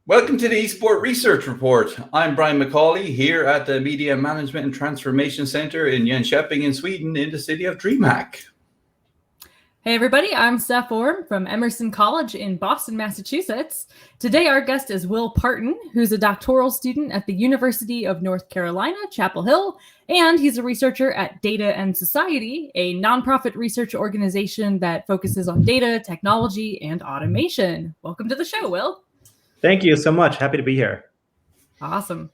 Welcome to the Esports Research Report. I'm Brian McCauley here at the Media Management and Transformation Center in Jönköping in Sweden in the city of DreamHack. Hey everybody, I'm Steph Orm from Emerson College in Boston, Massachusetts. Today our guest is Will Partin, who's a doctoral student at the University of North Carolina, Chapel Hill, and he's a researcher at Data and Society, a nonprofit research organization that focuses on data, technology, and automation. Welcome to the show, Will. Thank you so much. Happy to be here. Awesome.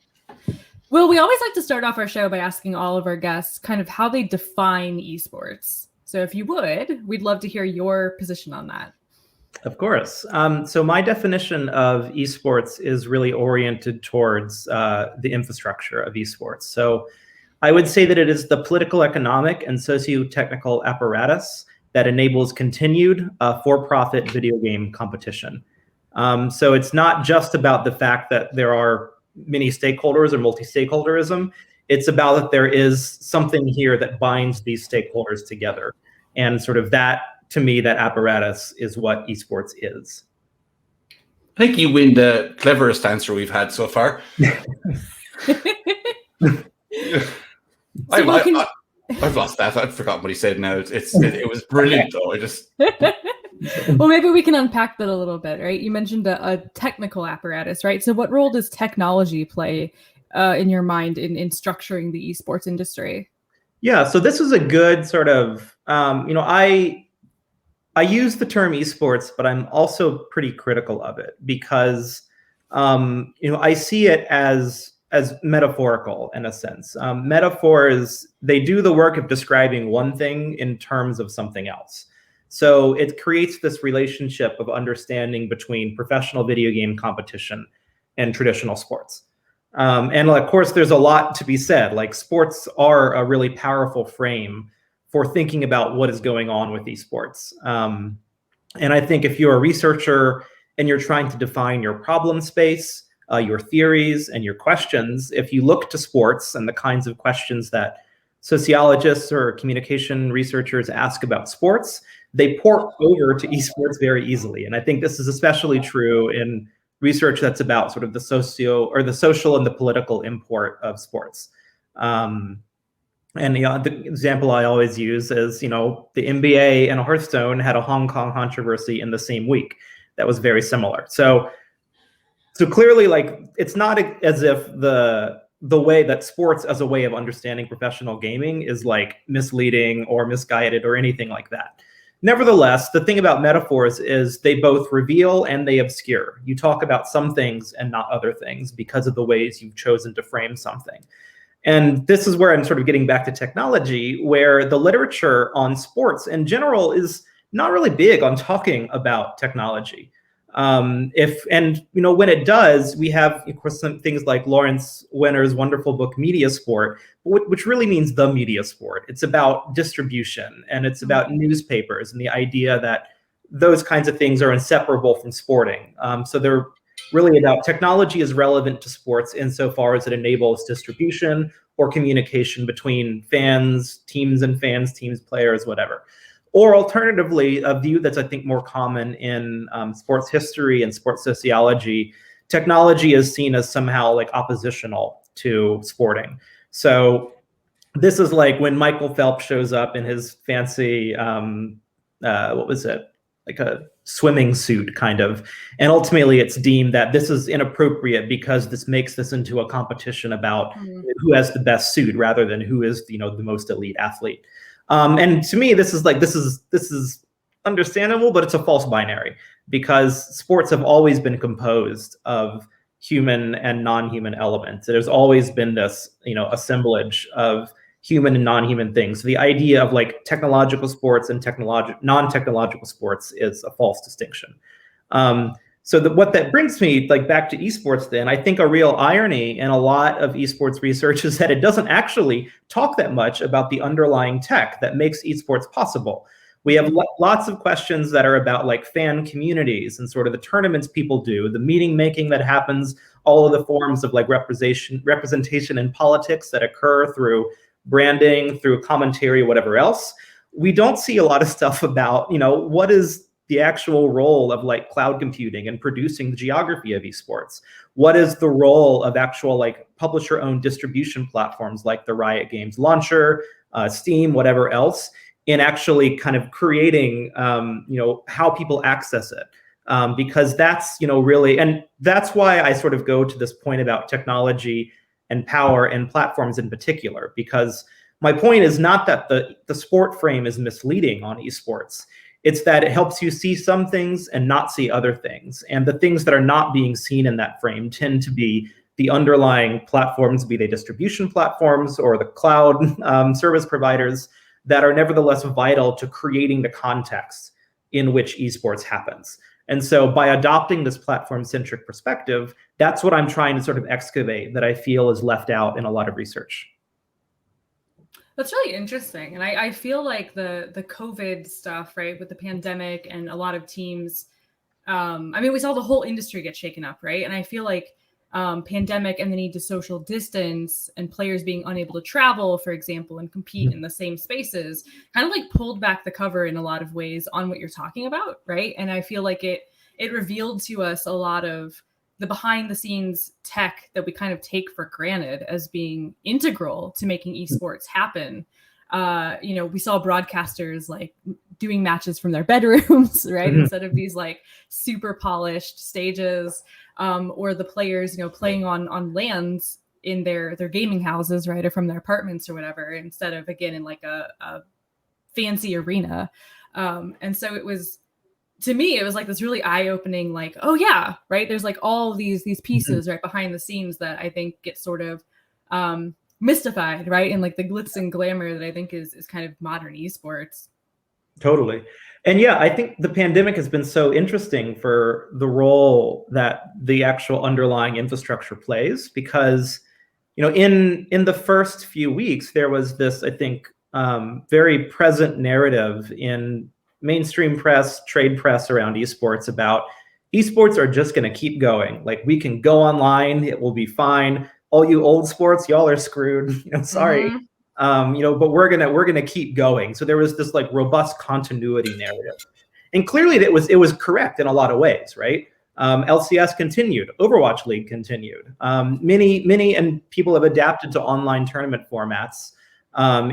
Will, we always like to start off our show by asking all of our guests kind of how they define esports. So if you would, we'd love to hear your position on that. Of course. So my definition of esports is really oriented towards the infrastructure of esports. So I would say that it is the political, economic, and socio-technical apparatus that enables continued for-profit video game competition. So it's not just about the fact that there are many stakeholders or multi-stakeholderism. It's about that there is something here that binds these stakeholders together. And sort of that, to me, that apparatus is what esports is. I think you win the cleverest answer we've had so far. I've lost that. I've forgotten what he said now. It was brilliant, though. Well, maybe we can unpack that a little bit, right? You mentioned a technical apparatus, right? So what role does technology play in your mind in structuring the esports industry? Yeah, so this is a good sort of, I use the term esports, but I'm also pretty critical of it because, I see it as metaphorical in a sense. Metaphors, they do the work of describing one thing in terms of something else. So it creates this relationship of understanding between professional video game competition and traditional sports. And of course, there's a lot to be said. Like sports are a really powerful frame for thinking about what is going on with esports. And I think if you're a researcher and you're trying to define your problem space, your theories and your questions, if you look to sports and the kinds of questions that sociologists or communication researchers ask about sports, they port over to esports very easily. And I think this is especially true in research that's about sort of the social and the political import of sports. And the example I always use is, the NBA and Hearthstone had a Hong Kong controversy in the same week that was very similar. So clearly, like, it's not as if the way that sports as a way of understanding professional gaming is like misleading or misguided or anything like that. Nevertheless, the thing about metaphors is they both reveal and they obscure. You talk about some things and not other things because of the ways you've chosen to frame something. And this is where I'm sort of getting back to technology, where the literature on sports in general is not really big on talking about technology. When it does, we have, of course, some things like Lawrence Wenner's wonderful book, Media Sport, which really means the media sport. It's about distribution and it's about newspapers and the idea that those kinds of things are inseparable from sporting. So they're really about technology is relevant to sports insofar as it enables distribution or communication between fans, teams, players, whatever. Or alternatively, a view that's, I think, more common in sports history and sports sociology, technology is seen as somehow like oppositional to sporting. So this is like when Michael Phelps shows up in his fancy, like a swimming suit kind of. And ultimately, it's deemed that this is inappropriate because this makes this into a competition about who has the best suit rather than who is, the most elite athlete. And to me, this is understandable, but it's a false binary because sports have always been composed of human and non-human elements. There's always been this, assemblage of human and non-human things. So the idea of like technological sports and non-technological sports is a false distinction. What that brings me back to esports then, I think a real irony in a lot of esports research is that it doesn't actually talk that much about the underlying tech that makes esports possible. We have lots of questions that are about like fan communities and sort of the tournaments people do, the meeting making that happens, all of the forms of like representation in politics that occur through branding, through commentary, whatever else. We don't see a lot of stuff about, what is the actual role of like cloud computing and producing the geography of esports? What is the role of actual like publisher-owned distribution platforms like the Riot Games launcher, Steam, whatever else, in actually kind of creating, how people access it? Because that's, really, and that's why I sort of go to this point about technology and power and platforms in particular, because my point is not that the sport frame is misleading on esports. It's that it helps you see some things and not see other things. And the things that are not being seen in that frame tend to be the underlying platforms, be they distribution platforms or the cloud service providers, that are nevertheless vital to creating the context in which esports happens. And so by adopting this platform-centric perspective, that's what I'm trying to sort of excavate that I feel is left out in a lot of research. That's really interesting. And I feel like the COVID stuff, right, with the pandemic and a lot of teams, we saw the whole industry get shaken up, right? And I feel like pandemic and the need to social distance and players being unable to travel, for example, and compete in the same spaces kind of like pulled back the cover in a lot of ways on what you're talking about, right? And I feel like it revealed to us a lot of the behind the scenes tech that we kind of take for granted as being integral to making esports happen. We saw broadcasters like doing matches from their bedrooms, right? Instead of these like super polished stages, or the players, playing on LANs in their gaming houses, right? Or from their apartments or whatever, instead of, again, in like a fancy arena. And so to me, it was like this really eye-opening, like, oh yeah, right? There's like all these pieces right behind the scenes that I think get sort of mystified, right? And like the glitz and glamour that I think is kind of modern esports. Totally. And yeah, I think the pandemic has been so interesting for the role that the actual underlying infrastructure plays, because, in the first few weeks, there was this, I think, very present narrative in mainstream press, trade press around esports about esports are just going to keep going. Like, we can go online, it will be fine. All you old sports, y'all are screwed. Sorry. But we're gonna keep going. So there was this like robust continuity narrative, and clearly it was correct in a lot of ways, right? LCS continued, Overwatch League continued. Many and people have adapted to online tournament formats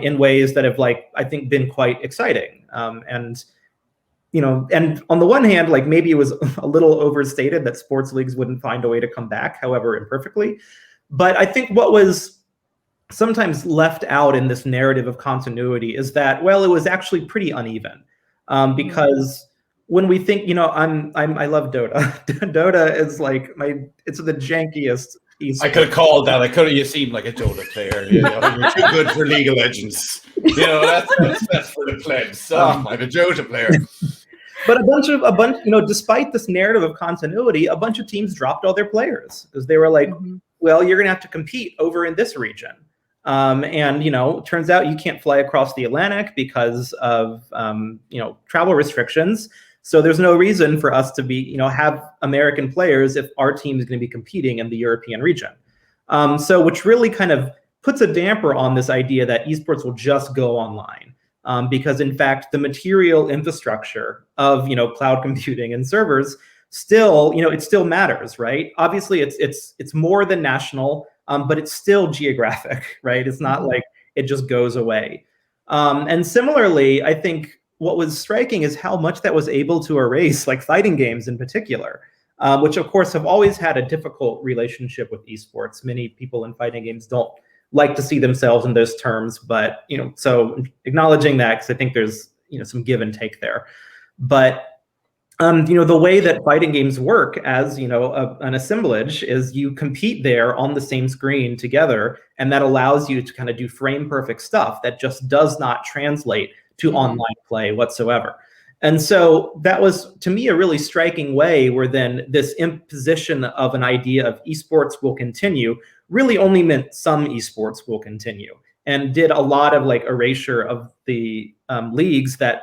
in ways that have, like, I think, been quite exciting. And on the one hand, like, maybe it was a little overstated that sports leagues wouldn't find a way to come back, however imperfectly. But I think what was sometimes left out in this narrative of continuity is that, well, it was actually pretty uneven, because when we think, I love Dota. Dota is like it's the jankiest esports. I could have called that. You seem like a Dota player. You're too good for League of Legends. That's for the plebs. So I'm a Dota player. But a bunch, despite this narrative of continuity, a bunch of teams dropped all their players because they were like, well, you're going to have to compete over in this region. And turns out you can't fly across the Atlantic because of, travel restrictions. So there's no reason for us to be, have American players if our team is going to be competing in the European region. So which really kind of puts a damper on this idea that esports will just go online. Because in fact, the material infrastructure of, cloud computing and servers still, it still matters, right? Obviously, it's more than national, but it's still geographic, right? It's not like it just goes away. And similarly, I think what was striking is how much that was able to erase, like, fighting games in particular, which of course have always had a difficult relationship with esports. Many people in fighting games don't like to see themselves in those terms, but so acknowledging that, because I think there's some give and take there. But the way that fighting games work as an assemblage is you compete there on the same screen together, and that allows you to kind of do frame perfect stuff that just does not translate to online play whatsoever. And so that was, to me, a really striking way where then this imposition of an idea of esports will continue really only meant some esports will continue, and did a lot of like erasure of the leagues that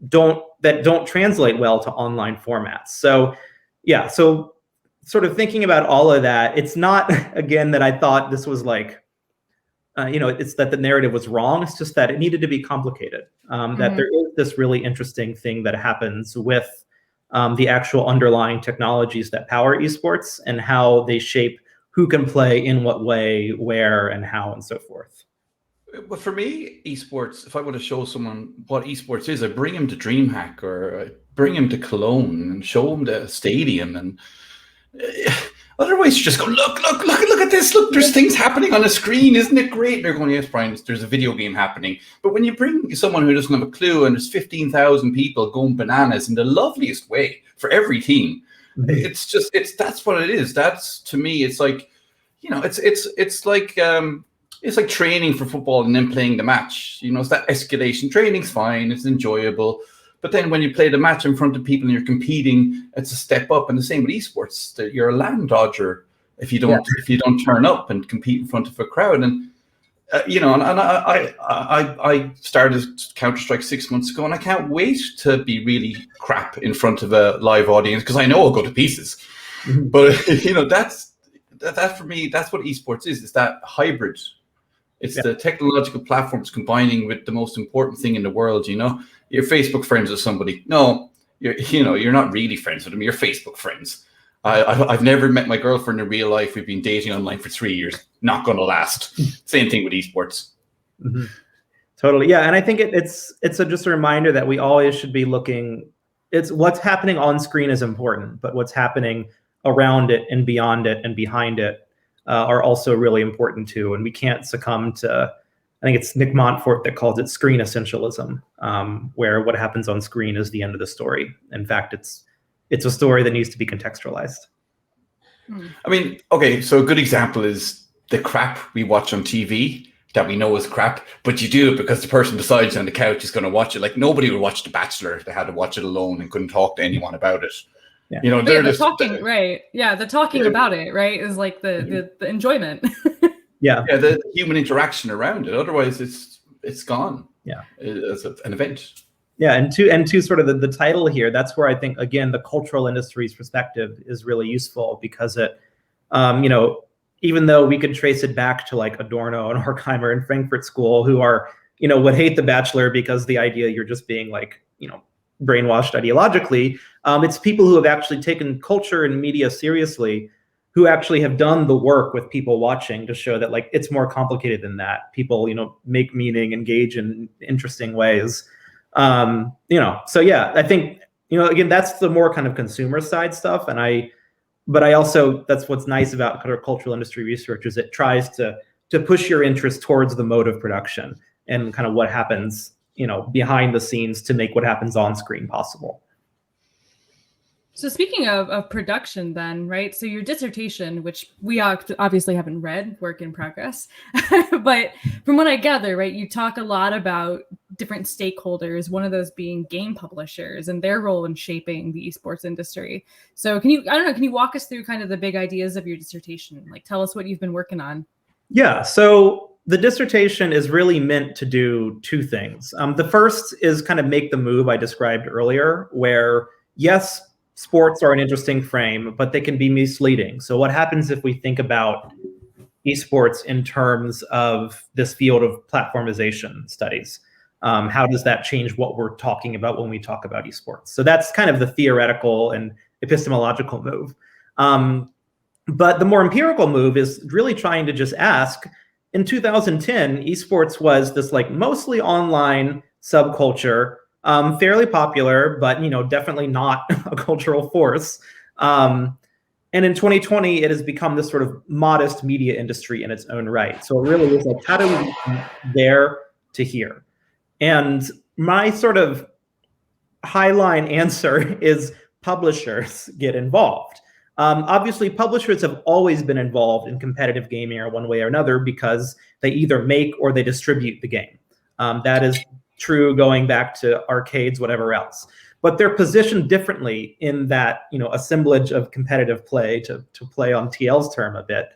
don't translate well to online formats. So yeah, so sort of thinking about all of that, it's not, again, that I thought this was like it's that the narrative was wrong. It's just that it needed to be complicated. That there is this really interesting thing that happens with the actual underlying technologies that power esports and how they shape who can play in what way, where, and how, and so forth. But for me, esports, if I want to show someone what esports is, I bring him to DreamHack or I bring him to Cologne and show him the stadium. And otherwise, you just go, look at this. Look, there's things happening on the screen. Isn't it great? They're going, yes, Brian, there's a video game happening. But when you bring someone who doesn't have a clue and there's 15,000 people going bananas in the loveliest way for every team, that's what it is. That's, to me, it's like, it's like training for football and then playing the match. It's that escalation. Training's fine. It's enjoyable. But then when you play the match in front of people and you're competing, it's a step up. And the same with esports. That you're a land dodger if you don't turn up and compete in front of a crowd. And I started Counter-Strike 6 months ago, and I can't wait to be really crap in front of a live audience because I know I'll go to pieces. But that for me, that's what esports is. It's that hybrid. It's the technological platforms combining with the most important thing in the world. You're Facebook friends with somebody. No, you're not really friends with them. You're Facebook friends. I've never met my girlfriend in real life. We've been dating online for 3 years. Not going to last. Same thing with esports. Totally. Yeah. And I think it's just a reminder that we always should be looking. It's what's happening on screen is important, but what's happening around it and beyond it and behind it are also really important too. And we can't succumb to, I think it's Nick Montfort that calls it screen essentialism, where what happens on screen is the end of the story. In fact, it's a story that needs to be contextualized. I mean, okay, so a good example is the crap we watch on TV that we know is crap, but you do it because the person decides on the couch is going to watch it. Like nobody would watch The Bachelor. They had to watch it alone and couldn't talk to anyone about it. Yeah. The talking, right? Yeah, the talking about it, right, is like the enjoyment. The human interaction around it. Otherwise, it's gone. Yeah, as an event. Yeah, and to sort of the title here, that's where I think again the cultural industry's perspective is really useful because it, even though we could trace it back to like Adorno and Horkheimer and Frankfurt School, who are would hate The Bachelor because the idea you're just being like brainwashed ideologically. It's people who have actually taken culture and media seriously, who actually have done the work with people watching to show that like it's more complicated than that. People, make meaning, engage in interesting ways. So yeah, I think, again, that's the more kind of consumer side stuff. But I also, that's what's nice about kind of cultural industry research is it tries to push your interest towards the mode of production and kind of what happens behind the scenes to make what happens on screen possible. So speaking of production then, right? So your dissertation, which we obviously haven't read, work in progress, but from what I gather, right, you talk a lot about different stakeholders, one of those being game publishers and their role in shaping the esports industry. So can you walk us through kind of the big ideas of your dissertation? Like tell us what you've been working on. Yeah, so the dissertation is really meant to do two things. The first is kind of make the move I described earlier, where yes, sports are an interesting frame, but they can be misleading. So what happens if we think about esports in terms of this field of platformization studies? How does that change what we're talking about when we talk about esports? So that's kind of the theoretical and epistemological move. But the more empirical move is really trying to just ask, in 2010, esports was this like mostly online subculture, fairly popular, but definitely not a cultural force. And in 2020, it has become this sort of modest media industry in its own right. So it really is like, how do we go from there to here? And my sort of highline answer is publishers get involved. Obviously, publishers have always been involved in competitive gaming or one way or another because they either make or they distribute the game. That is true going back to arcades, whatever else. But they're positioned differently in that, assemblage of competitive play, to play on TL's term a bit.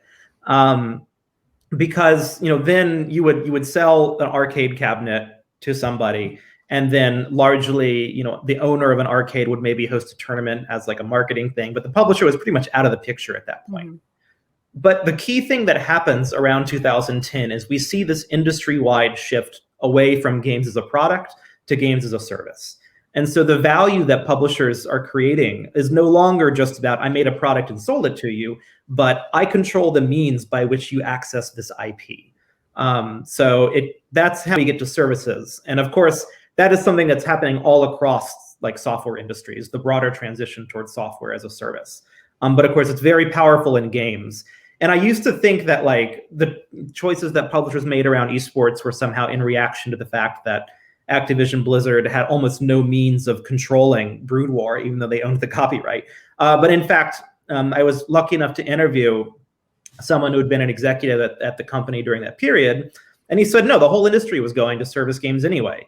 Because, then you would sell an arcade cabinet to somebody, and then largely, the owner of an arcade would maybe host a tournament as like a marketing thing, but the publisher was pretty much out of the picture at that point. But the key thing that happens around 2010 is we see this industry-wide shift away from games as a product to games as a service. And so the value that publishers are creating is no longer just about, I made a product and sold it to you, but I control the means by which you access this IP. So that's how we get to services. And of course, that is something that's happening all across like software industries, the broader transition towards software as a service. But of course, it's very powerful in games. And I used to think that like the choices that publishers made around esports were somehow in reaction to the fact that Activision Blizzard had almost no means of controlling Brood War, even though they owned the copyright. But in fact, I was lucky enough to interview someone who had been an executive at the company during that period. And he said, no, the whole industry was going to service games anyway.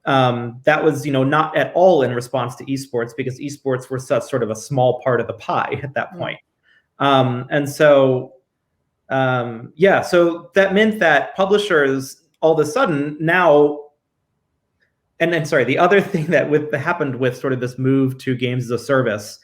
That was, not at all in response to esports, because esports were such sort of a small part of the pie at that point. So that meant that publishers all of a sudden now, and then, sorry, the other thing that happened with sort of this move to games as a service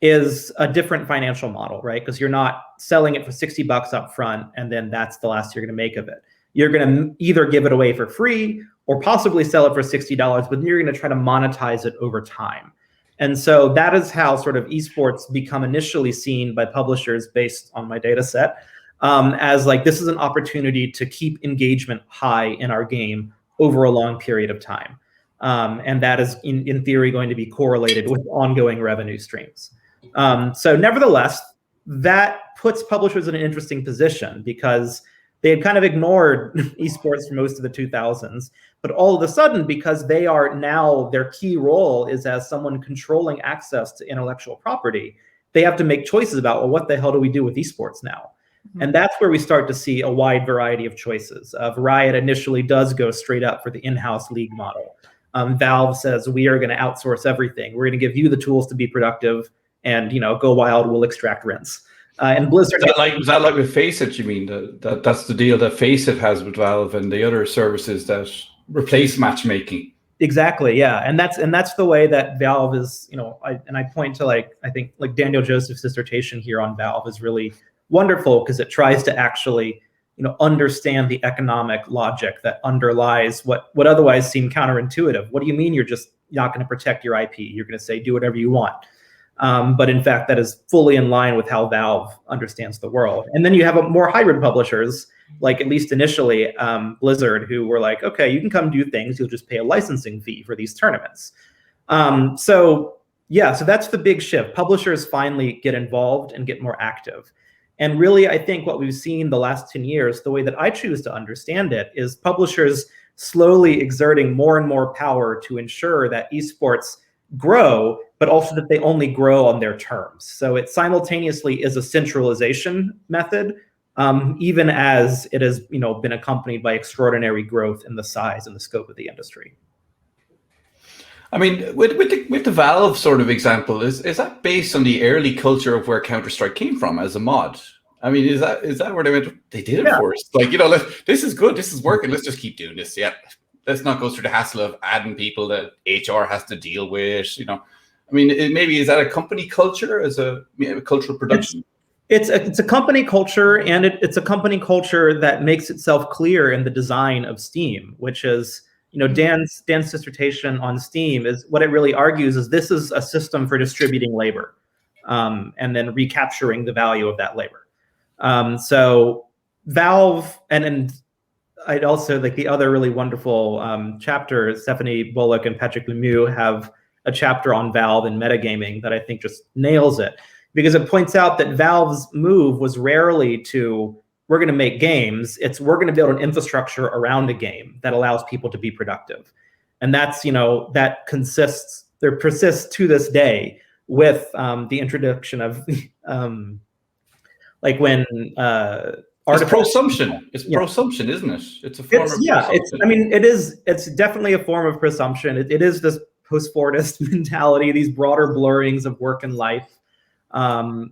is a different financial model, right? Because you're not selling it for $60 up front, and then that's the last you're going to make of it. You're going to either give it away for free or possibly sell it for $60, but then you're going to try to monetize it over time. And so that is how sort of esports become initially seen by publishers based on my data set, as like, this is an opportunity to keep engagement high in our game over a long period of time. And that is in theory going to be correlated with ongoing revenue streams. So nevertheless, that puts publishers in an interesting position, because they had kind of ignored esports for most of the 2000s, but all of a sudden, because they are now, their key role is as someone controlling access to intellectual property, they have to make choices about, well, what the hell do we do with esports now? And that's where we start to see a wide variety of choices. Riot initially does go straight up for the in-house league model. Valve says, we are going to outsource everything. We're going to give you the tools to be productive, and go wild, we'll extract rents. And Blizzard. Was that like with Faceit? You mean that's the deal that Faceit has with Valve and the other services that replace matchmaking? Exactly, yeah, and that's the way that Valve is. I point to I think Daniel Joseph's dissertation here on Valve is really wonderful, because it tries to actually understand the economic logic that underlies what otherwise seem counterintuitive. What do you mean you're just not going to protect your IP? You're going to say do whatever you want. But in fact, that is fully in line with how Valve understands the world. And then you have more hybrid publishers, like at least initially Blizzard, who were like, okay, you can come do things. You'll just pay a licensing fee for these tournaments. So that's the big shift. Publishers finally get involved and get more active. And really, I think what we've seen the last 10 years, the way that I choose to understand it, is publishers slowly exerting more and more power to ensure that esports grow, but also that they only grow on their terms. So it simultaneously is a centralization method, even as it has been accompanied by extraordinary growth in the size and the scope of the industry. I mean, with the Valve sort of example, is that based on the early culture of where Counter-Strike came from as a mod? I mean, is that where they went? They did it for us. This is good. This is working. Let's just keep doing this. Yeah. Let's not go through the hassle of adding people that HR has to deal with. I mean, maybe is that a company culture as a cultural production? It's a company culture, and it's a company culture that makes itself clear in the design of Steam, which is, Dan's dissertation on Steam is what it really argues is this is a system for distributing labor, and then recapturing the value of that labor. So Valve, and I'd also the other really wonderful chapter, Stephanie Bullock and Patrick Lemieux have a chapter on Valve and metagaming that I think just nails it, because it points out that Valve's move was rarely to, we're going to make games. It's, we're going to build an infrastructure around a game that allows people to be productive. And that's, that persists to this day with the introduction of when it's prosumption. It's prosumption, isn't it? It's a form of prosumption. It's definitely a form of presumption. It is this post-Fordist mentality, these broader blurrings of work and life. And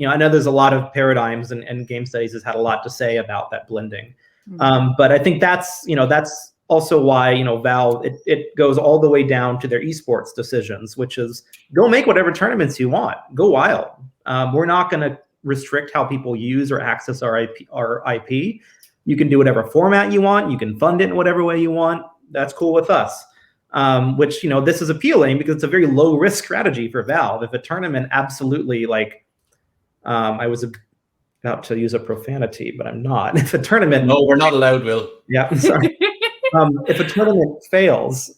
I know there's a lot of paradigms, and game studies has had a lot to say about that blending. But I think that's also why Valve it goes all the way down to their esports decisions, which is go make whatever tournaments you want, go wild. We're restrict how people use or access our IP. You can do whatever format you want. You can fund it in whatever way you want. That's cool with us. Which, this is appealing because it's a very low risk strategy for Valve. If a tournament absolutely I was about to use a profanity, but I'm not. If a tournament, no, we're not allowed, Will. Yeah, sorry. If a tournament fails,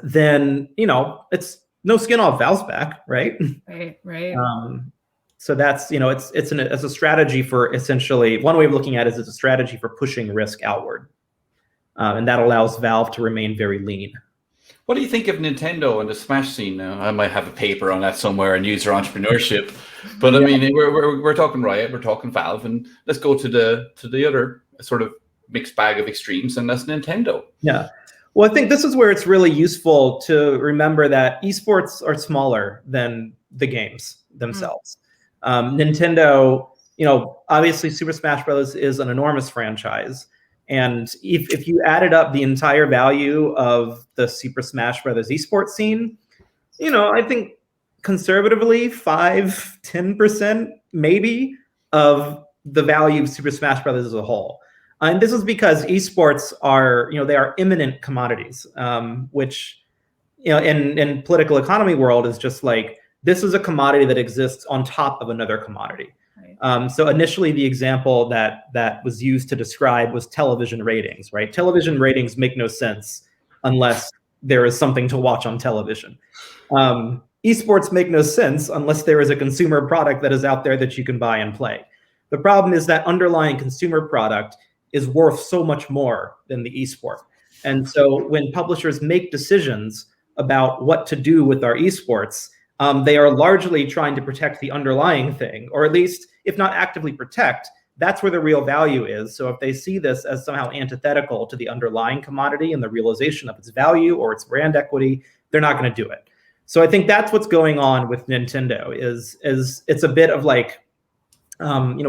then it's no skin off Valve's back, right? Right. So that's it's a strategy for essentially, one way of looking at it is it's a strategy for pushing risk outward, and that allows Valve to remain very lean. What do you think of Nintendo and the Smash scene now? I might have a paper on that somewhere on user entrepreneurship, but I mean, we're talking Riot, we're talking Valve, and let's go to the other sort of mixed bag of extremes, and that's Nintendo. Yeah. Well, I think this is where it's really useful to remember that esports are smaller than the games themselves. Nintendo, obviously Super Smash Bros. Is an enormous franchise. And if you added up the entire value of the Super Smash Bros. Esports scene, I think conservatively 5-10% maybe of the value of Super Smash Bros. As a whole. And this is because esports are, they are imminent commodities, which, in political economy world is just like, this is a commodity that exists on top of another commodity. Right. So initially the example that was used to describe was television ratings, right? Television ratings make no sense unless there is something to watch on television. Esports make no sense unless there is a consumer product that is out there that you can buy and play. The problem is that underlying consumer product is worth so much more than the esport. And so when publishers make decisions about what to do with our esports, they are largely trying to protect the underlying thing, or at least, if not actively protect, that's where the real value is. So if they see this as somehow antithetical to the underlying commodity and the realization of its value or its brand equity, they're not going to do it. So I think that's what's going on with Nintendo is it's a bit of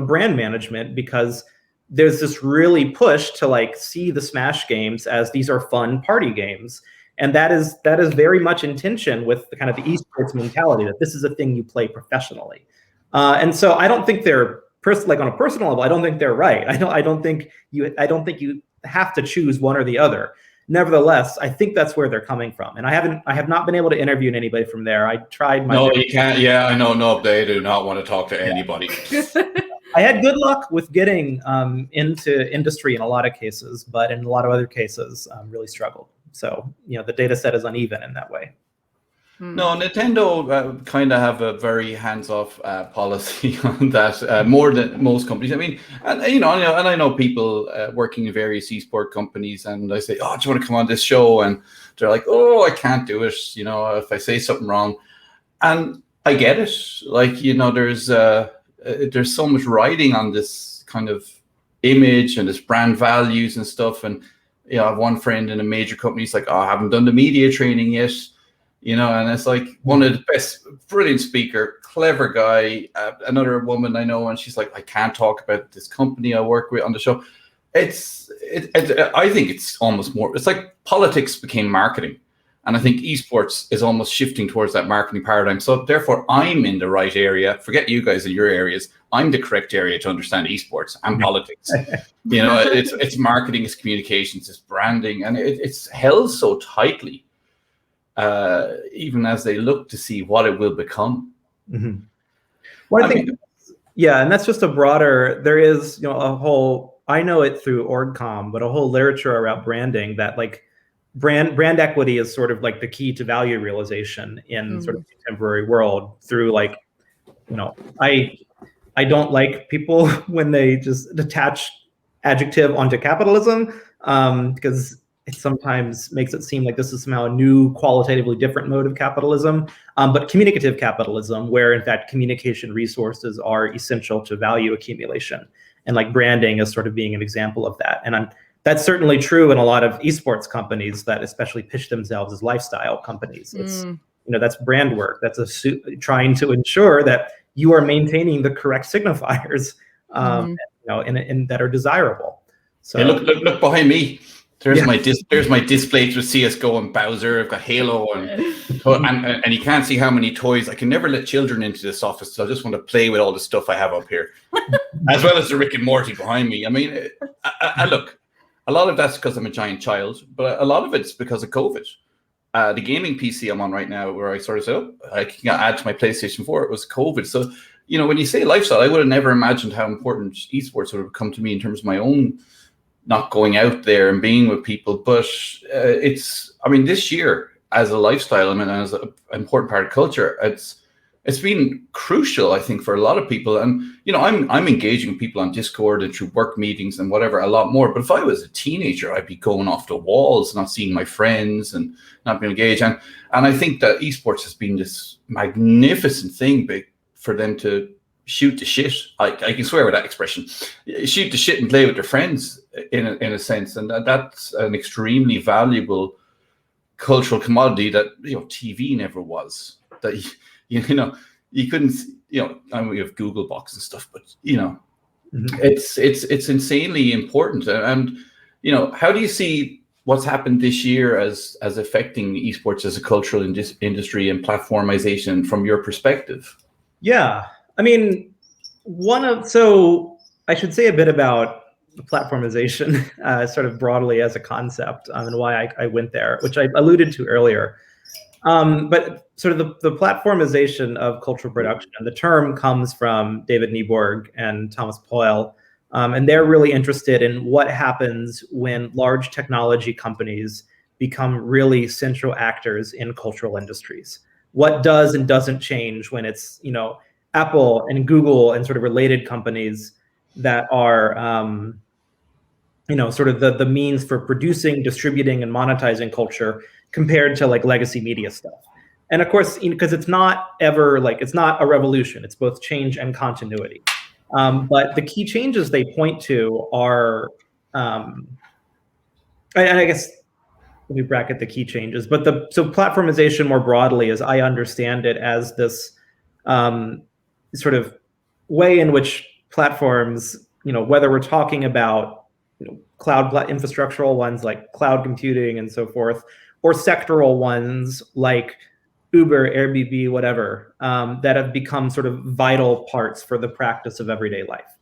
brand management, because there's this really push to see the Smash games as these are fun party games. And that is very much in tension with the kind of the esports mentality that this is a thing you play professionally. And so I don't think they're on a personal level, I don't think they're right. I don't think you have to choose one or the other. Nevertheless, I think that's where they're coming from. And I have not been able to interview anybody from there. I tried my No, you can't. Yeah, I know. No, they do not want to talk to anybody. I had good luck with getting into industry in a lot of cases, but in a lot of other cases, really struggled. So, the data set is uneven in that way. No, Nintendo kind of have a very hands-off policy on that, more than most companies. I mean, and I know people working in various esport companies, and I say, "Oh, do you want to come on this show?" And they're like, "Oh, I can't do it. If I say something wrong," and I get it. There's so much riding on this kind of image and this brand values and stuff. And I have one friend in a major company. He's like, "Oh, I haven't done the media training yet." And it's like one of the best, brilliant speaker, clever guy. Another woman I know, and she's like, "I can't talk about this company I work with on the show." I think it's almost more. It's like politics became marketing, and I think esports is almost shifting towards that marketing paradigm. So therefore, I'm in the right area. Forget you guys in your areas. I'm the correct area to understand esports and politics. It's marketing, it's communications, it's branding, and it's held so tightly. Even as they look to see what it will become. Mm-hmm. Well, I think, and that's just a broader, there is, a whole, I know it through OrgCom, but a whole literature around branding that brand equity is sort of the key to value realization in sort of the contemporary world through I don't like people when they just attach adjective onto capitalism, because it sometimes makes it seem like this is somehow a new, qualitatively different mode of capitalism, but communicative capitalism, where in fact communication resources are essential to value accumulation, and branding is sort of being an example of that. And that's certainly true in a lot of esports companies that especially pitch themselves as lifestyle companies. It's that's brand work. That's trying to ensure that you are maintaining the correct signifiers, and that are desirable. So hey, look behind me. There's my displays with CS:GO and Bowser. I've got Halo and you can't see how many toys. I can never let children into this office, so I just want to play with all the stuff I have up here, as well as the Rick and Morty behind me. I mean, I look, a lot of that's because I'm a giant child, but a lot of it's because of COVID. The gaming PC I'm on right now, where I sort of said, oh, I can add to my PlayStation 4, it was COVID. So, when you say lifestyle, I would have never imagined how important esports would have come to me in terms of my own not going out there and being with people. But this year as a lifestyle, as an important part of culture, it's been crucial, I think, for a lot of people. And, I'm engaging with people on Discord and through work meetings and whatever a lot more. But if I was a teenager, I'd be going off the walls, not seeing my friends and not being engaged. And I think that esports has been this magnificent thing for them to shoot the shit. I can swear with that expression. Shoot the shit and play with their friends in a sense. And that's an extremely valuable cultural commodity that, TV never was. That, you couldn't, we have Google Box and stuff, but, it's insanely important. And, how do you see what's happened this year as affecting esports as a cultural industry and platformization from your perspective? Yeah. So I should say a bit about platformization, sort of broadly as a concept, and why I went there, which I alluded to earlier. But sort of the platformization of cultural production, and the term comes from David Nieborg and Thomas Poyle, and they're really interested in what happens when large technology companies become really central actors in cultural industries. What does and doesn't change when it's, Apple and Google and sort of related companies that are, sort of the means for producing, distributing, and monetizing culture compared to like legacy media stuff. And of course, because it's not ever it's not a revolution, it's both change and continuity. But the key changes they point to are, and I guess let me bracket the key changes, but so platformization more broadly, as I understand it, as this sort of way in which platforms, whether we're talking about cloud infrastructural ones like cloud computing and so forth, or sectoral ones like Uber, Airbnb, whatever, that have become sort of vital parts for the practice of everyday life.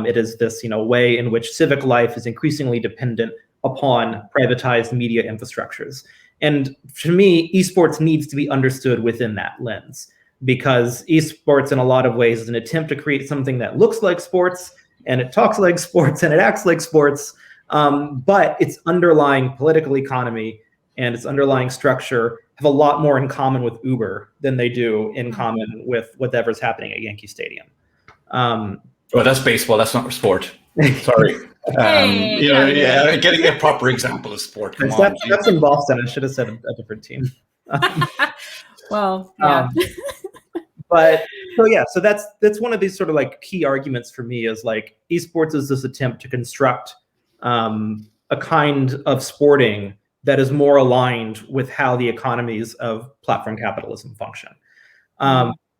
It is this, way in which civic life is increasingly dependent upon privatized media infrastructures. And to me, esports needs to be understood within that lens, because esports in a lot of ways is an attempt to create something that looks like sports, and it talks like sports, and it acts like sports, but its underlying political economy and its underlying structure have a lot more in common with Uber than they do in common with whatever's happening at Yankee Stadium. Well, that's baseball. That's not sport. Sorry. Getting a proper example of sport. That's in Boston. I should have said a different team. Well, yeah. But so that's one of these sort of like key arguments for me, is like esports is this attempt to construct a kind of sporting that is more aligned with how the economies of platform capitalism function.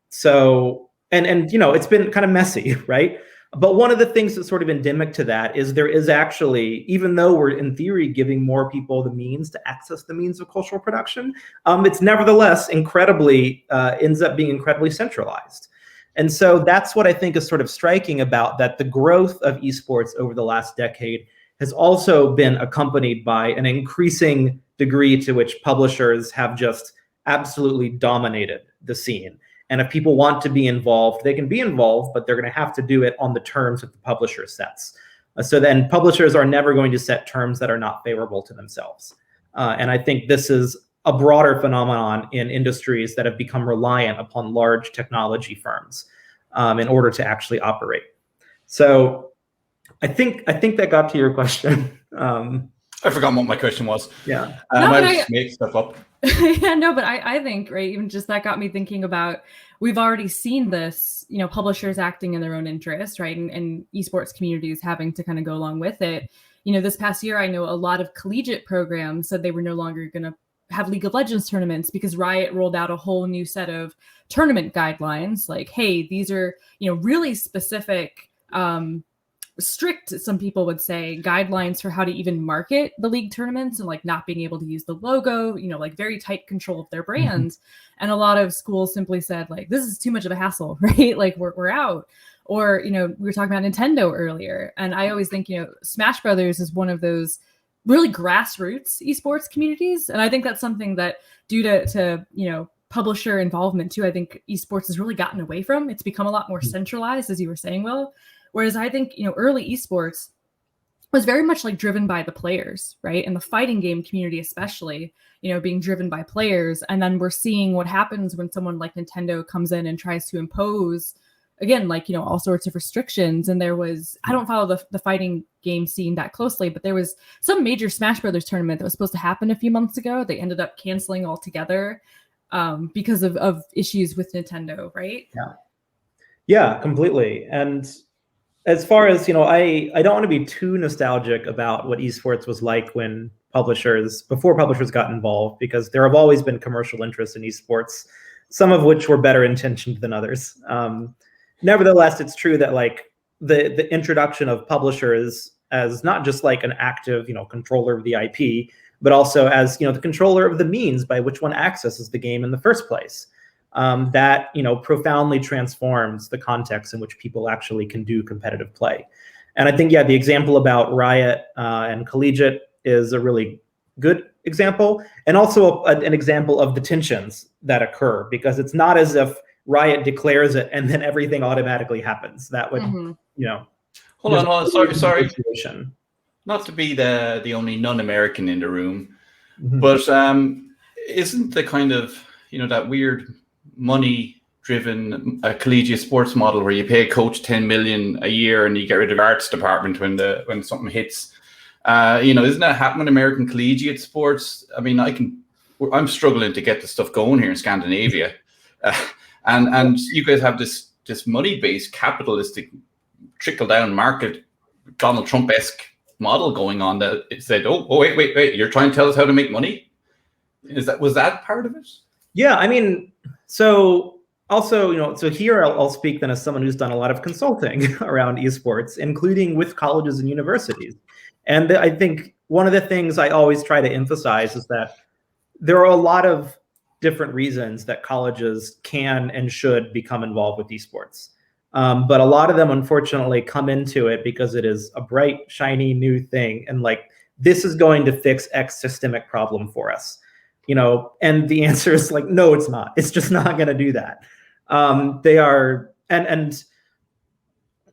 So it's been kind of messy, right? But one of the things that's sort of endemic to that is there is actually, even though we're in theory giving more people the means to access the means of cultural production, it's nevertheless ends up being incredibly centralized. And so that's what I think is sort of striking about that. The growth of esports over the last decade has also been accompanied by an increasing degree to which publishers have just absolutely dominated the scene. And if people want to be involved, they can be involved, but they're going to have to do it on the terms that the publisher sets. So then publishers are never going to set terms that are not favorable to themselves. And I think this is a broader phenomenon in industries that have become reliant upon large technology firms in order to actually operate. So I think that got to your question. I forgot what my question was. Yeah. I just make stuff up. Yeah, no, but I think, right, even just that got me thinking about, we've already seen this, publishers acting in their own interest, right? And esports communities having to kind of go along with it. This past year, I know a lot of collegiate programs said they were no longer going to have League of Legends tournaments because Riot rolled out a whole new set of tournament guidelines. Like, hey, these are, really specific strict, some people would say, guidelines for how to even market the league tournaments, and like not being able to use the logo, you know, like very tight control of their brands. And a lot of schools simply said, like, this is too much of a hassle, right? Like we're out. Or, you know, we were talking about Nintendo earlier. And I always think, you know, Smash Brothers is one of those really grassroots esports communities. And I think that's something that due to you know, publisher involvement too, I think esports has really gotten away from. It's become a lot more centralized, as you were saying, Will. Whereas I think, you know, early esports was very much like driven by the players, right? And the fighting game community, especially, you know, being driven by players. And then we're seeing what happens when someone like Nintendo comes in and tries to impose, again, like, you know, all sorts of restrictions. And there was, I don't follow the fighting game scene that closely, but there was some major Smash Brothers tournament that was supposed to happen a few months ago. They ended up canceling altogether because of issues with Nintendo, right? Yeah, completely. And as far as, you know, I don't want to be too nostalgic about what esports was like when before publishers got involved, because there have always been commercial interests in esports, some of which were better intentioned than others. Nevertheless, it's true that like the introduction of publishers as not just like an active, you know, controller of the IP, but also as, you know, the controller of the means by which one accesses the game in the first place. That, you know, profoundly transforms the context in which people actually can do competitive play. And I think, yeah, the example about Riot and Collegiate is a really good example, and also an example of the tensions that occur, because it's not as if Riot declares it and then everything automatically happens. That would, you know. Hold on. Sorry. Not to be the only non-American in the room, but isn't the kind of, you know, that weird money-driven collegiate sports model where you pay a coach $10 million a year and you get rid of arts department when something hits? You know, isn't that happening in American collegiate sports? I mean, I'm struggling to get the stuff going here in Scandinavia, and you guys have this money-based capitalistic trickle-down market, Donald Trump-esque model going on that it said, oh wait, you're trying to tell us how to make money? Was that part of it? Yeah, I mean, so also, you know, so here I'll speak then as someone who's done a lot of consulting around esports, including with colleges and universities. And I think one of the things I always try to emphasize is that there are a lot of different reasons that colleges can and should become involved with esports. But a lot of them, unfortunately, come into it because it is a bright, shiny new thing. And like, this is going to fix X systemic problem for us, you know, and the answer is like, no, it's not. It's just not going to do that. They are, and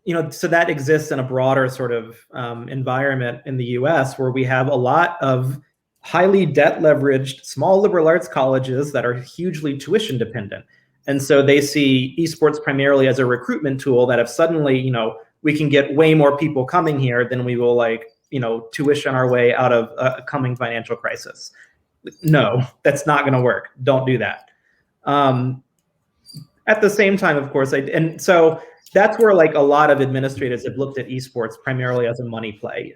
you know, so that exists in a broader sort of environment in the US, where we have a lot of highly debt leveraged small liberal arts colleges that are hugely tuition dependent. And so they see esports primarily as a recruitment tool that if suddenly, you know, we can get way more people coming here, then we will, like, you know, tuition our way out of a coming financial crisis. No, that's not going to work. Don't do that. At the same time, of course, and so that's where like a lot of administrators have looked at esports primarily as a money play,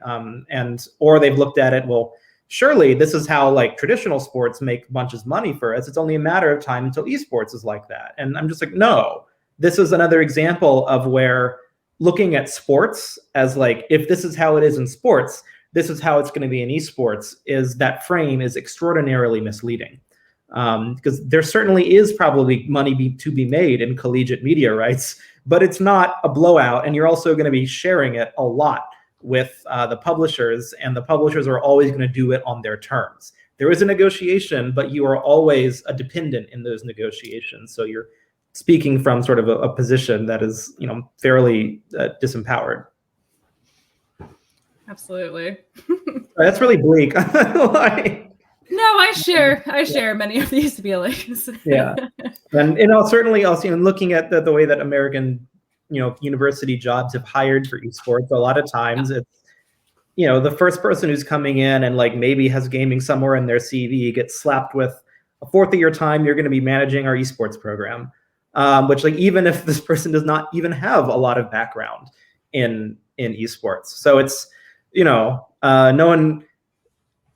or they've looked at it, well, surely this is how like traditional sports make bunches of money for us. It's only a matter of time until esports is like that. And I'm just like, no, this is another example of where looking at sports as like, if this is how it is in sports, this is how it's going to be in esports, is that frame is extraordinarily misleading. Because there certainly is probably money to be made in collegiate media rights, but it's not a blowout. And you're also going to be sharing it a lot with the publishers, and the publishers are always going to do it on their terms. There is a negotiation, but you are always a dependent in those negotiations. So you're speaking from sort of a position that is, you know, fairly disempowered. Absolutely. That's really bleak. No, I share many of these feelings. Yeah, and you know, certainly also, you know, looking at the way that American, you know, university jobs have hired for esports, a lot of times it's, you know, the first person who's coming in and like maybe has gaming somewhere in their CV gets slapped with a fourth of your time you're going to be managing our esports program, which, like, even if this person does not even have a lot of background in esports, so it's, you know,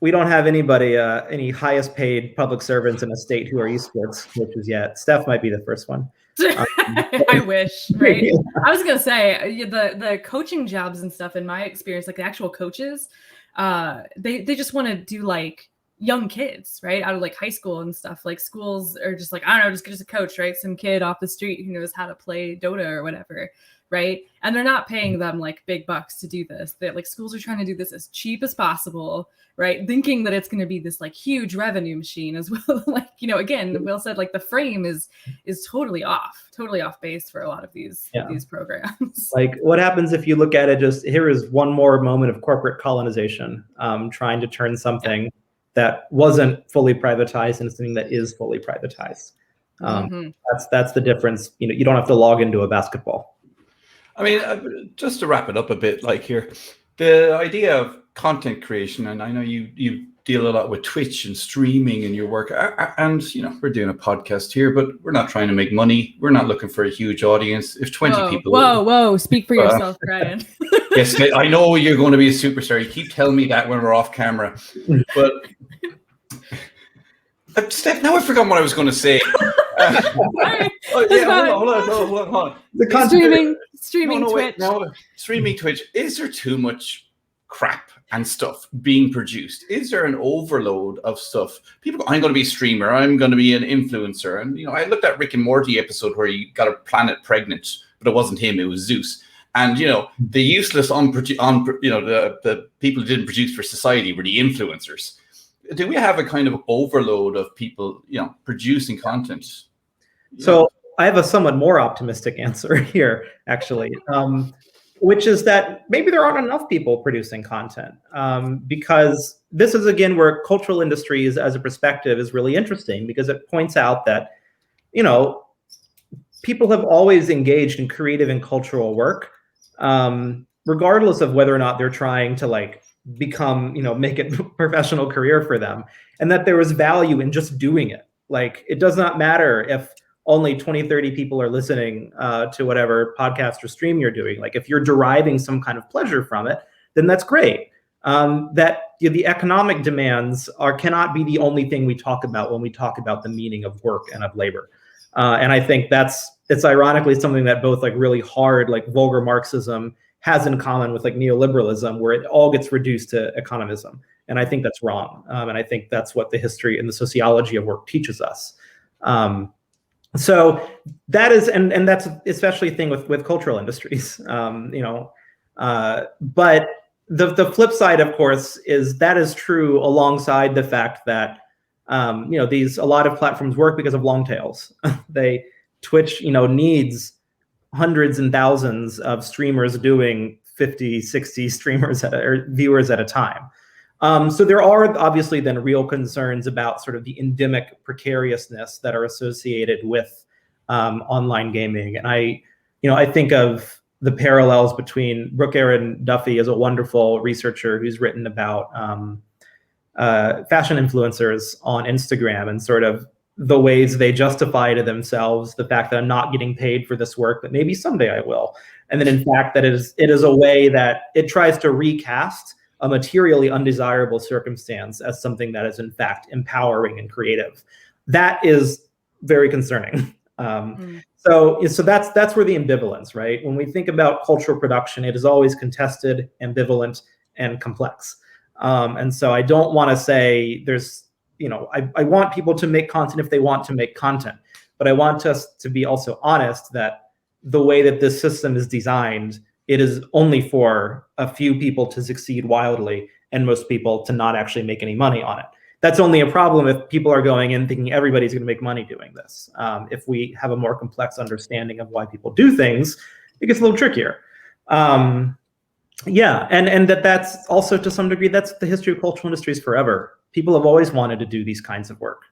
we don't have anybody, any highest paid public servants in a state who are esports coaches yet. Steph might be the first one. I wish, right? I was gonna say the coaching jobs and stuff. In my experience, like the actual coaches, they just want to do like young kids, right, out of like high school and stuff. Like schools are just like, I don't know, just a coach, right? Some kid off the street who knows how to play Dota or whatever, right? And they're not paying them like big bucks to do this. That like schools are trying to do this as cheap as possible, right? Thinking that it's going to be this like huge revenue machine as well. Like, you know, again, Will said like the frame is totally off base for a lot of these programs. Like what happens if you look at it, just here is one more moment of corporate colonization, trying to turn something that wasn't fully privatized into something that is fully privatized. That's the difference. You know, you don't have to log into a basketball. I mean, just to wrap it up a bit, like here, the idea of content creation, and I know you deal a lot with Twitch and streaming in your work, and you know, we're doing a podcast here, but we're not trying to make money. We're not looking for a huge audience. If 20 people... Whoa, speak for yourself, Brian. Yes, I know you're going to be a superstar. You keep telling me that when we're off camera, but... Steph, now I've forgotten what I was going to say. Hold on. Streaming Twitch. Streaming Twitch. Is there too much crap and stuff being produced? Is there an overload of stuff? People go, I'm going to be a streamer. I'm going to be an influencer. And, you know, I looked at Rick and Morty episode where he got a planet pregnant, but it wasn't him. It was Zeus. And, you know, the useless, the people who didn't produce for society were the influencers. Do we have a kind of overload of people, you know, producing content? So I have a somewhat more optimistic answer here, actually, which is that maybe there aren't enough people producing content, because this is, again, where cultural industries as a perspective is really interesting, because it points out that, you know, people have always engaged in creative and cultural work, regardless of whether or not they're trying to like become, you know, make it a professional career for them, and that there is value in just doing it. Like, it does not matter if only 20, 30 people are listening to whatever podcast or stream you're doing. Like, if you're deriving some kind of pleasure from it, then that's great. The economic demands cannot be the only thing we talk about when we talk about the meaning of work and of labor. And I think it's ironically something that both like really hard, like vulgar Marxism has in common with like neoliberalism, where it all gets reduced to economism. And I think that's wrong. And I think that's what the history and the sociology of work teaches us. So that is, and that's especially a thing with cultural industries, but the flip side, of course, is that is true alongside the fact that, a lot of platforms work because of long tails. Twitch, needs hundreds and thousands of streamers doing 50, 60 streamers or viewers at a time. So there are obviously then real concerns about sort of the endemic precariousness that are associated with online gaming. And I think of the parallels between Brooke Aaron Duffy is a wonderful researcher who's written about fashion influencers on Instagram and sort of the ways they justify to themselves the fact that I'm not getting paid for this work, but maybe someday I will. And then in fact that it is a way that it tries to recast a materially undesirable circumstance as something that is in fact empowering and creative. That is very concerning. So that's where the ambivalence, right? When we think about cultural production, it is always contested, ambivalent, and complex. And so I don't want to say I want people to make content if they want to make content, but I want us to be also honest that the way that this system is designed, it is only for a few people to succeed wildly and most people to not actually make any money on it. That's only a problem if people are going in thinking everybody's going to make money doing this. If we have a more complex understanding of why people do things, it gets a little trickier. And that's also to some degree, that's the history of cultural industries forever. People have always wanted to do these kinds of work.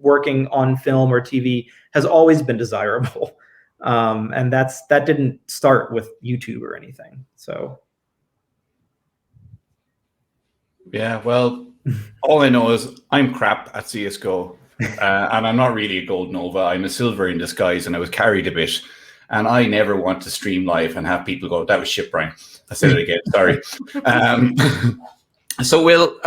Working on film or TV has always been desirable. And that didn't start with YouTube or anything. So. Yeah, well, all I know is I'm crap at CSGO. And I'm not really a gold Nova. I'm a silver in disguise, and I was carried a bit. And I never want to stream live and have people go, that was shit, Brian. I said it again, sorry. So Will,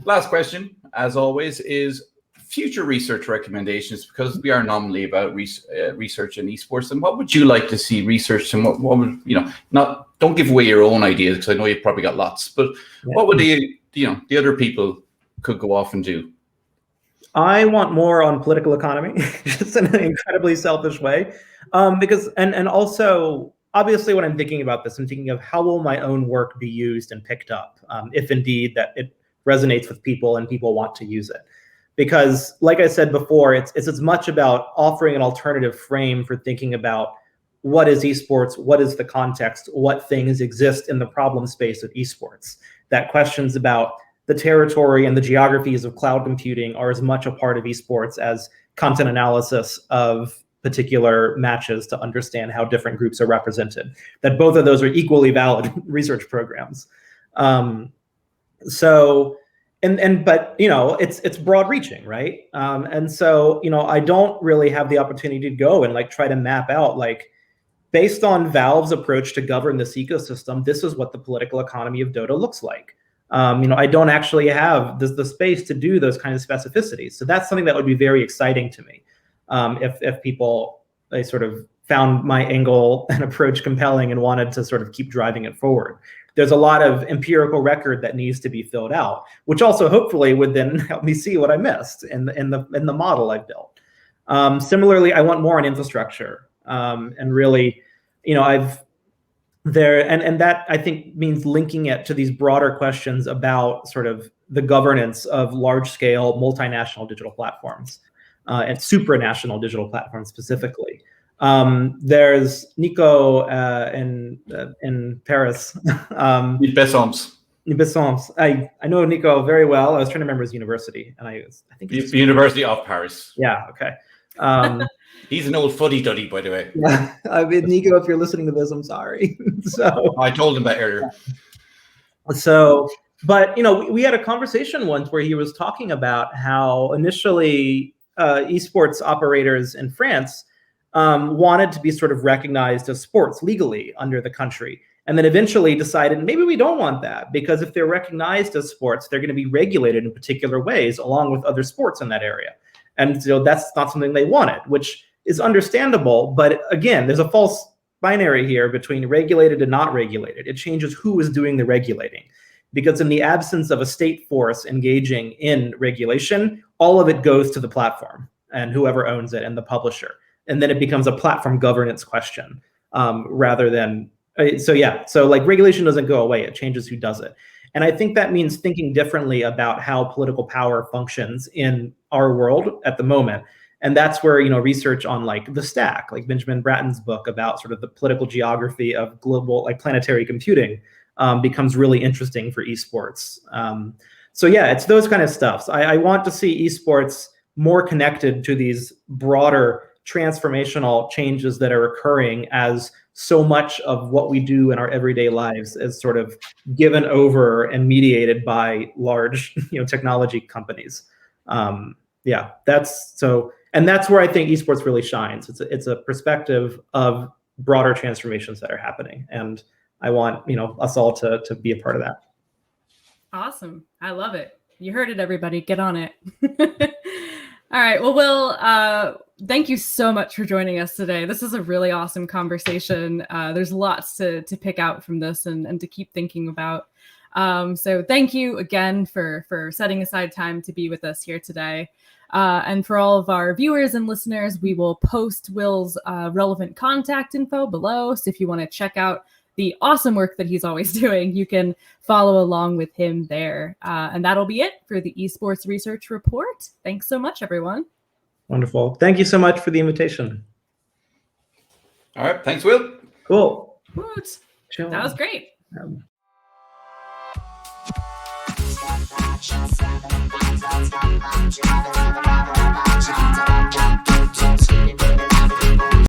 last question, as always, is future research recommendations, because we are nominally about research in esports, and what would you like to see researched, and what would, don't give away your own ideas, because I know you've probably got lots, but what would the other people could go off and do? I want more on political economy, just in an incredibly selfish way, because and also, obviously, when I'm thinking about this, I'm thinking of how will my own work be used and picked up, if indeed that it resonates with people and people want to use it. Because, like I said before, it's as much about offering an alternative frame for thinking about what is esports, what is the context, what things exist in the problem space of esports. That questions about the territory and the geographies of cloud computing are as much a part of esports as content analysis of particular matches to understand how different groups are represented. That both of those are equally valid research programs. But it's broad reaching, right? And so I don't really have the opportunity to go and try to map out based on Valve's approach to govern this ecosystem, this is what the political economy of Dota looks like. I don't actually have the space to do those kind of specificities. So that's something that would be very exciting to me. If people sort of found my angle and approach compelling and wanted to sort of keep driving it forward. There's a lot of empirical record that needs to be filled out, which also hopefully would then help me see what I missed in the model I've built. Similarly, I want more on infrastructure, and really, that I think means linking it to these broader questions about sort of the governance of large-scale multinational digital platforms and supranational digital platforms specifically. There's Nico in Paris. Bessons. I know Nico very well. I was trying to remember his university, and I think it's the University of Paris. Yeah. Okay. He's an old fuddy-duddy, by the way. Yeah. I mean, Nico, if you're listening to this, I'm sorry. So I told him that earlier. So, but we had a conversation once where he was talking about how initially esports operators in France wanted to be sort of recognized as sports legally under the country, and then eventually decided maybe we don't want that, because if they're recognized as sports, they're going to be regulated in particular ways along with other sports in that area. And that's not something they wanted, which is understandable. But again, there's a false binary here between regulated and not regulated. It changes who is doing the regulating, because in the absence of a state force engaging in regulation, all of it goes to the platform and whoever owns it and the publisher. And then it becomes a platform governance question rather than, so regulation doesn't go away, it changes who does it. And I think that means thinking differently about how political power functions in our world at the moment. And that's where, research on the stack, like Benjamin Bratton's book about sort of the political geography of global, planetary computing becomes really interesting for esports. It's those kind of stuff. So I want to see esports more connected to these broader transformational changes that are occurring as so much of what we do in our everyday lives is sort of given over and mediated by large, technology companies. That's where I think esports really shines. It's a perspective of broader transformations that are happening, and I want us all to be a part of that. Awesome, I love it. You heard it, everybody. Get on it. All right. Well, Will, thank you so much for joining us today. This is a really awesome conversation. There's lots to pick out from this and to keep thinking about. So thank you again for setting aside time to be with us here today. And for all of our viewers and listeners, we will post Will's relevant contact info below. So if you want to check out the awesome work that he's always doing, you can follow along with him there. And that'll be it for the Esports Research Report. Thanks so much, everyone. Wonderful. Thank you so much for the invitation. All right. Thanks, Will. Cool. That was great.